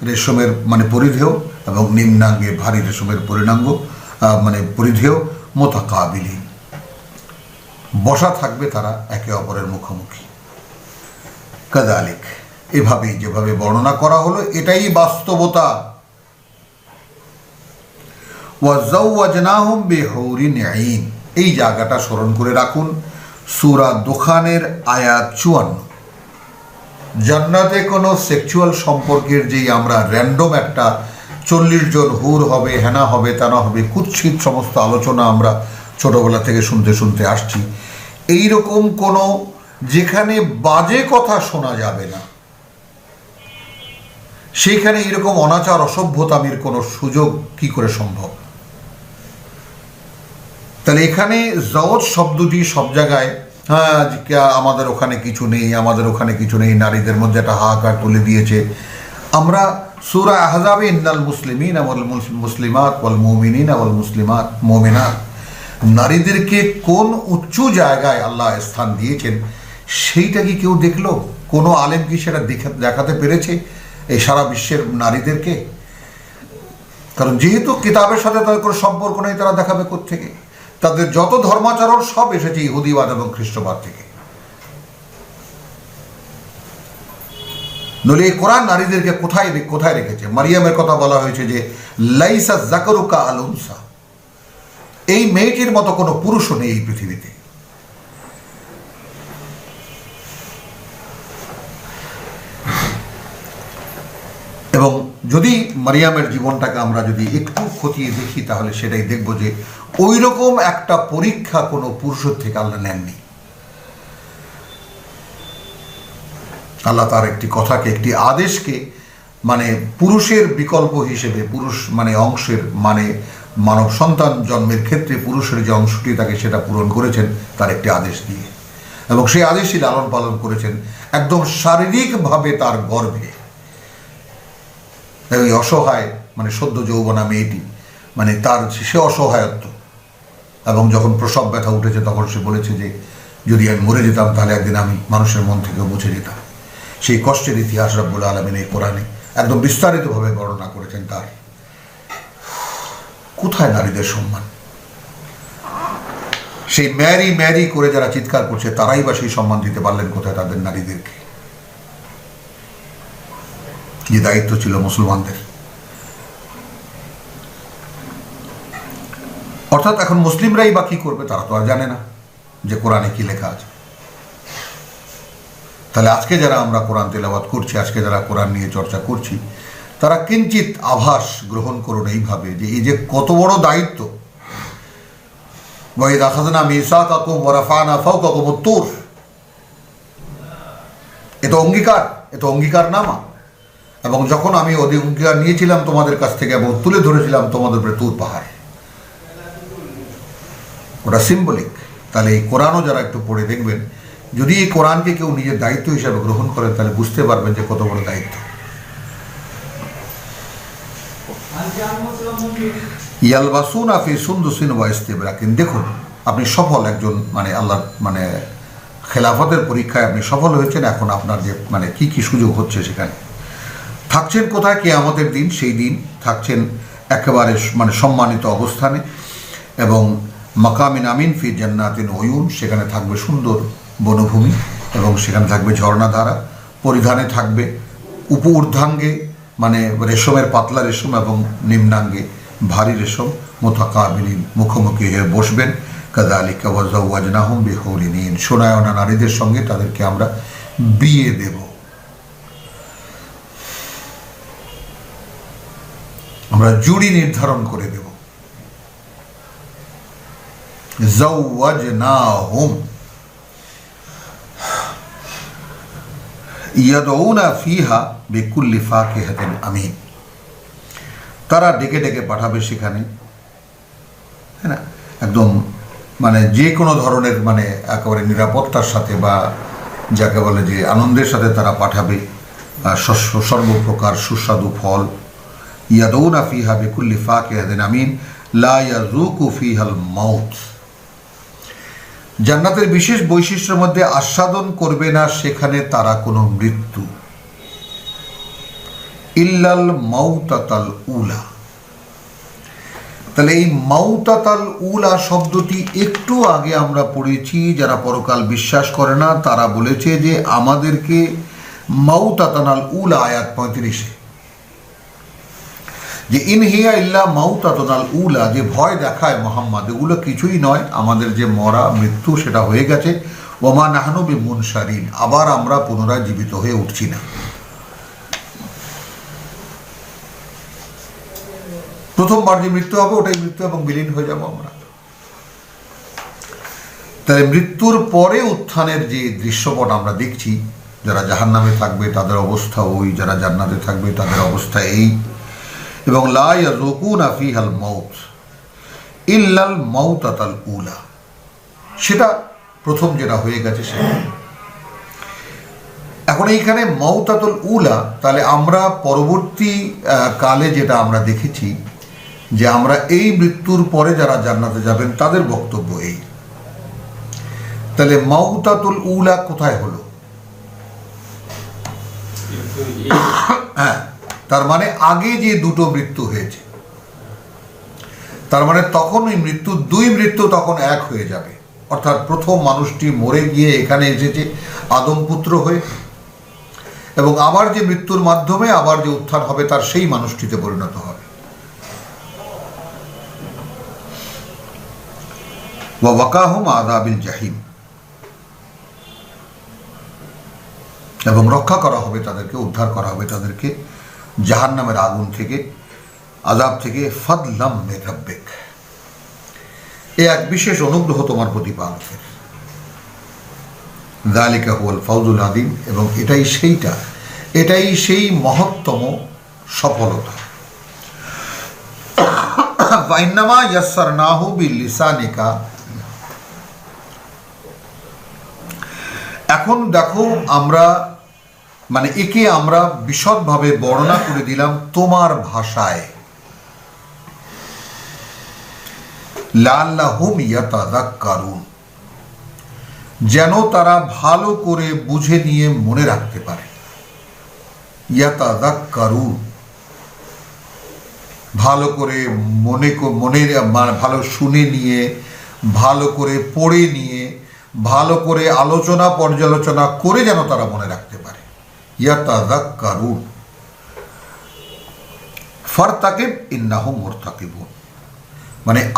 রেশমের মানে পরিধেয়, এবং নিম্নাঙ্গে ভারী রেশমের মানে পরিধেয়। মুতাকাবিলিন, বসা থাকবে তারা একে অপরের মুখোমুখি। কাযালিক, এভাবেই যেভাবে বর্ণনা করা হলো এটাই বাস্তবতা। ওয়াজাওয়াজনাহুম বিহুরিন আইন, এই জায়গাটা স্মরণ করে রাখুন, সূরা দুখানের আয়াত 54। জান্নাতে কোনো সেক্সুয়াল সম্পর্কের যেই আমরা র্যান্ডম একটা 40 জন হুর হবে, হেনা হবে, তানা হবে, কুৎসিত সমস্ত আলোচনা আমরা ছোটবেলা থেকে শুনতে শুনতে আসছি, এইরকম কোনো যেখানে বাজে কথা শোনা যাবে না, সেইখানে এরকম অনাচার অসভ্যতামির কোনো সুযোগ কি করে সম্ভব? তাহলে এখানে জওজ শব্দটি সব জায়গায়, হ্যাঁ আমাদের ওখানে কিছু নেই, আমাদের ওখানে কিছু নেই, নারীদের মধ্যে একটা হাহাকার তুলে দিয়েছে। আমরা সূরা আহজাবে ইন্নাল মুসলিমিন ওয়াল মুসলিমাত ওয়াল মুমিনিনা ওয়াল মুমিনাত, নারীদেরকে কোন উচ্চ জায়গায় আল্লাহ স্থান দিয়েছেন সেইটা কি কেউ দেখলো? কোনো আলেম কি সেটা দেখাতে পেরেছে এই সারা বিশ্বের নারীদেরকে? কারণ যেহেতু কিতাবের সাথে তাদের কোনো সম্পর্ক নেই, তারা দেখাবে কোত্থেকে? তাদের যত ধর্মাচরণ সব এসেছে ইহুদিবাদ এবং খ্রিস্টবাদ থেকে। নইলে এই কোরআন নারীদেরকে কোথায় রেখেছে? মারিয়ামের কথা বলা হয়েছে যে লাইসা যাকারুকা আল উনসা, এই মেয়েটির মতো কোনো পুরুষও নেই এই পৃথিবীতে। এবং যদি মারিয়ামের জীবনটাকে আমরা যদি একটু খতিয়ে দেখি, তাহলে সেটাই দেখব যে ওই রকম একটা পরীক্ষা কোনো পুরুষের থেকে আল্লাহ নেননি। আল্লাহ তার একটি কথাকে, একটি আদেশকে মানে পুরুষের বিকল্প হিসেবে, পুরুষ মানে অংশের মানে মানব সন্তান জন্মের ক্ষেত্রে পুরুষের যে অংশটি থাকে সেটা পূরণ করেছেন তার একটি আদেশ দিয়ে, এবং সেই আদেশই লালন পালন করেছেন একদম শারীরিকভাবে তার গর্ভে। ওই অসহায় মানে সদ্য যৌবনা মেয়েটি মানে তার সে অসহায়ত্ব, এবং যখন প্রসব ব্যথা উঠেছে তখন সে বলেছে যে যদি আমি মরে যেতাম তাহলে একদিন আমি মানুষের মন থেকে মুছে যেতাম। সেই কষ্টের ইতিহাস রব্বুল আলামিন এই কোরআনে একদম বিস্তারিতভাবে বর্ণনা করেছেন। তার কোথায় নারীদের সম্মান? সেই ম্যারি ম্যারি করে যারা চিৎকার করছে তারাই বা সেই সম্মান দিতে পারলেন কোথায় তাদের নারীদেরকে? যে দায়িত্ব ছিল মুসলমানদের। অর্থাৎ এখন মুসলিমরাই বা কি করবে? তারা তো আর জানে না যে কোরআনে কি লেখা আছে। তাহলে আজকে যারা আমরা কোরআন তেলাওয়াত করছি, আজকে যারা কোরআন নিয়ে চর্চা করছি, তারা কিঞ্চিত আভাস গ্রহণ করুন এইভাবে যে এই যে কত বড় দায়িত্ব। ওয়াইদ আখাযনা মিসাকাকুম ওয়া রাফা'না ফাওকাকুমুত তুর, এ তো অঙ্গীকার, এ তো অঙ্গীকারনামা। এবং যখন আমি অঙ্গীকার নিয়েছিলাম তোমাদের কাছ থেকে এবং তুলে ধরেছিলাম তোমাদের উপরে তুর পাহাড়, ওটা সিম্বলিক। তাহলে এই কোরআনও যারা একটু পড়ে দেখবেন, যদি এই কোরআনকে কেউ নিজের দায়িত্ব হিসাবে গ্রহণ করে তাহলে বুঝতে পারবেন যে কত বড় দায়িত্ব। ইয়ালবাসুনা ফি সুনদুসিন ওয়া ইস্তাবরাকিন, দেখুন আপনি সফল একজন মানে আল্লাহর মানে খেলাফতের পরীক্ষায় আপনি সফল হয়েছেন। এখন আপনার যে মানে কি কি সুযোগ হচ্ছে, সেখানে থাকছেন কোথায়? কিয়ামতের দিন, সেই দিন থাকছেন একেবারে মানে সম্মানিত অবস্থানে, এবং মাকামিন আমিন ফি জান্নাতিন উয়ুন, সেখানে থাকবে সুন্দর বনভূমি এবং সেখানে থাকবে ঝর্ণাধারা, পরিধানে থাকবে ঊর্ধ্বাঙ্গে মানে রেশমের পাতলা রেশম এবং নিম্নাঙ্গে ভারী রেশম, মুতাকাবিলিন মুখোমুখি হয়ে বসবেন। কাযালিকা ওয়া যাওয়াজনাহুম বিহুরিন ঈন, সোনায়না নারীদের সঙ্গে তাদেরকে আমরা বিয়ে দেব। আমরা জুড়ি নির্ধারণ করে দেব। যাওয়াজনাহুম ইয়াদউনা ফিহা বিকুল্লি ফাকিহাতিন আমিন, তারা ডেকে ডেকে পাঠাবে সেখানে, হ্যাঁ না, একদম মানে যে কোনো ধরনের মানে একেবারে নিরাপত্তার সাথে বা যাকে বলে যে আনন্দের সাথে তারা পাঠাবে শস্য সর্বপ্রকার সুস্বাদু ফল। ইয়াদউনা ফিহা বিকুল্লি ফাকিহাতিন আমিন লা ইয়াযুকু ফিহাল মাউত, জান্নাতের বিশেষ বৈশিষ্ট্যের মধ্যে আস্বাদন করবে না সেখানে তারা কোনো মৃত্যু, ইল্লাল মাউতাতাল উলা। তাহলে এই মাউতাতাল উলা শব্দটি একটু আগে আমরা পড়েছি, যারা পরকাল বিশ্বাস করে না তারা বলেছে যে আমাদেরকে মাউতাতানাল উলা, আয়াত 35-এ, যে ইনহিয়া ইল্লা মাউতাতানাল উলা, যে ভয় দেখায় মোহাম্মদ, এগুলো কিছুই নয়, আমাদের যে মরা মৃত্যু সেটা হয়ে গেছে। ওমা নাহনু বিমুনশারিন, আবার আমরা পুনরায় জীবিত হয়ে উঠছি না। প্রথমবার যে মৃত্যু হবে ওটাই মৃত্যু, এবং বিলীন হয়ে যাব আমরা। তাই মৃত্যুর পরে উত্থানের যে দৃশ্যপট আমরা দেখছি, যারা জাহান্নামে থাকবে তাদের অবস্থা ওই, যারা জান্নাতে থাকবে তাদের অবস্থা এই। এবং লা ইয়াযুকুনা ফিহাল মাউত ইল্লাল মাউতাতাল উলা, সেটা প্রথম যেটা হয়ে গেছে সেটা। এখন এইখানে মাউতাতুল উলা, তাহলে আমরা পরবর্তী কালে যেটা আমরা দেখেছি যে আমরা এই মৃত্যুর পরে যারা জান্নাতে যাবেন তাদের বক্তব্য এই। তাহলে মাউতাতুল উলা কোথায় হলো? হ্যাঁ, তার মানে আগে যে দুটো মৃত্যু হয়েছে, তার মানে তখন ওই মৃত্যু, দুই মৃত্যু তখন এক হয়ে যাবে। অর্থাৎ প্রথম মানুষটি মরে গিয়ে এখানে এসেছে আদম পুত্র হয়ে, এবং আবার যে মৃত্যুর মাধ্যমে আবার যে উত্থান হবে তার সেই মানুষটিতে পরিণত হবে। ওয়া ওয়াকাহুম আযাবিল জাহিম, এবং রক্ষা করা হবে তাদেরকে, উদ্ধার করা হবে তাদেরকে জাহান্নামের আগুন থেকে, আযাব থেকে। ফাদলাম মির রাব্বিক, এ এক বিশেষ অনুগ্রহ তোমার প্রতিপালকের। যালিকা হুয়াল ফাউজুল আযীম, এবং এটাই সেই মহত্তম সফলতা। ওয়াইন্নামা ইয়াসসারনাহু বিলিসানিকা। এখন দেখো আমরা একে আমরা বিশদভাবে বর্ণনা করে দিলাম তোমার ভাষায়, লাআল্লাহুম ইয়াতাযাক্কারুন, যেন তারা ভালো করে বুঝে নিয়ে মনে রাখতে পারে। ইয়াতাযাক্কারুন, ভালো করে ভালো শুনে নিয়ে, ভালো করে পড়ে নিয়ে, ভালো করে আলোচনা পর্যালোচনা করে যেন তারা মনে রাখতে পারে। ইয়াতাযাক্কারুন ফারতাকিব ইন্নাহুম মুরতাকিবুন,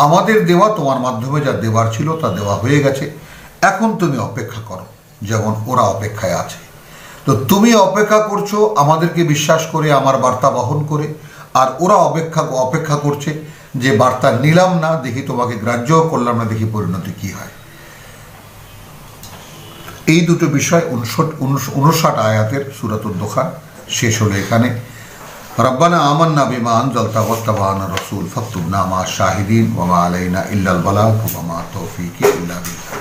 আমাদের দেওয়া, তোমার মাধ্যমে যা দেওয়ার ছিল তা দেওয়া হয়ে গেছে, এখন তুমি অপেক্ষা করো, যেমন ওরা অপেক্ষায় আছে। তো তুমি অপেক্ষা করছো আমাদেরকে বিশ্বাস করে, আমার বার্তা বহন করে, আর ওরা অপেক্ষা করছে যে বার্তা নিলাম না, দেখি তোমাকে গ্রাহ্য করলাম না, দেখি পরিণতি কি হয়। এই দুটো বিষয় 59 আয়াতের সূরাতুদ দুখান শেষ হলো এখানে। রব্বানা আমান্না বিমা আনজালতা ওয়াত্তাবা'না রাসূল ফাকতুবনা মা শাহিদিন ওয়া মা আলাইনা ইল্লাল বালাগ ওয়া মা তাওফীকি ইল্লা বিল্লাহ।